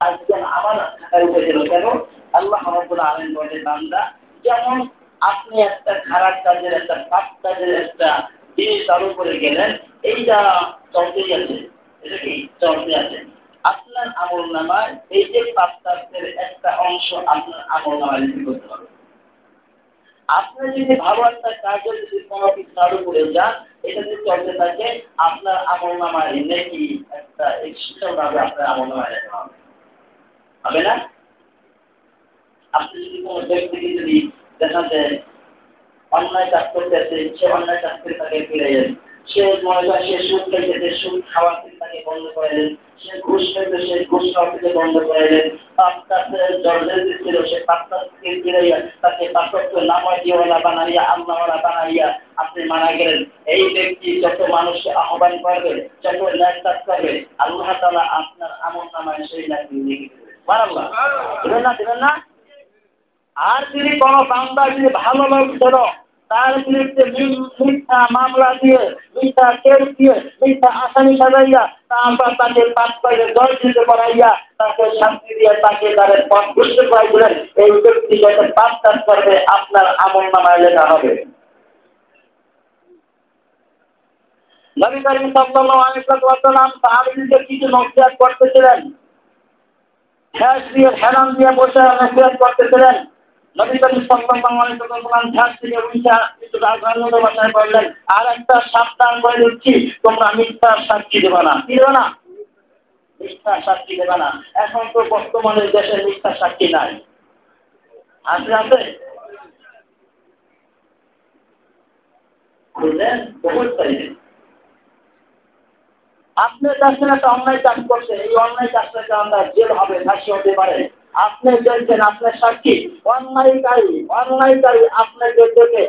আজকে আমার থাকার উপরে ছিল কেন? আল্লাহ রাব্বুল আলামিন বলেন বান্দা যেমন আপনি একটা খারাপ কাজের একটা পাপ কাজের একটা জিনিস চালু করে গেলেন, এইটা চলতেই আছে। এটা কি চলতে আছে? আপনার আমলনামায় এই যে পাপ কাজের একটা অংশ আপনার আমলনামায় লিখে করতে হবে। আপনি যদি ভালো একটা কাজে যদি কোনো কিছু চালু করে যান, এটা যদি চলতে থাকে আপনার আমলনামায় নেকি একটা এক্সট্রাভাবে আপনার আমলনামায় লেখা হবে। হবে না? আপনি যদি কোনো ব্যক্তিকে যদি দেখা যায় অন্যায় কাজ করতেছে, সে অন্যায় কাজ করে তাকে ফিরে যান। সে মনে করে সে সুদ খাইতেছে, সুদ খাওয়া থেকে তাকে বন্ধ করে দেন। সে ঘুষ খাইতে সে ঘুষ খাওয়া থেকে বন্ধ করে দেন। পাপ কাজে জর্জরিত ছিল সে পাপ কাজ থেকে ফিরে যান। তাকে পাপত্ব নামায় দিওয়ালা বানাইয়া আল্লাহওয়ালা বানাইয়া আপনি মারা গেলেন। এই ব্যক্তি যত মানুষকে আহ্বান করবে, যত ন্যায় কাজ করবে, আল্লাহ তাআলা আপনার আমলনামায় সেই ন্যায় লিখে দেবেন। সুবহানাল্লাহ। দেবেন না দেবেন না? আর যদি কোনো বান্দা যদি ভালো লোক ছিল তার বিরুদ্ধে মিথ্যা মামলা দিয়ে মিথ্যা কেস দিয়ে মিথ্যা আসামি সাজাইয়া তারপর তাকে পাপ করে দল দিতে করাইয়া তাকে শান্তি দিয়ে তাকে তাদের পথ বুঝতে পারছিলেন, এই ব্যক্তি যত পাপ কাজ করবে আপনার আমলনামায় লেখা হবে। নবী করিম সাল্লাল্লাহু আলাইহি ওয়াসাল্লাম সাহাবীদেরকে কিছু নসিহত করতেছিলেন, ধ্যাস দিয়ে হেলান দিয়ে বসে নসিহত করতেছিলেন। নবী করিম সাল্লাল্লাহু আলাইহি ওয়াসাল্লাম ধ্যাস দিয়ে উঠা একটু রাজনৈতিক ভাষায় বললেন, আর একটা সাবধান করে দিচ্ছি, তোমরা মিথ্যা সাক্ষী দেবে না। কি দেবে না? মিথ্যা সাক্ষী দেবে না। এখন তো বর্তমানে দেশে মিথ্যা সাক্ষী নাই। আছে আছে? বুঝলেন? বহুত পাইলেন। আপনি দেখছেন একটা অন্যায় কাজ করছে, এই অন্যায় কাজটাকে আমরা জেল হবে, ফাঁসি হতে পারে। আপনি দেখছেন আপনার সাক্ষী অন্যায়কারী আপনাকে দেখে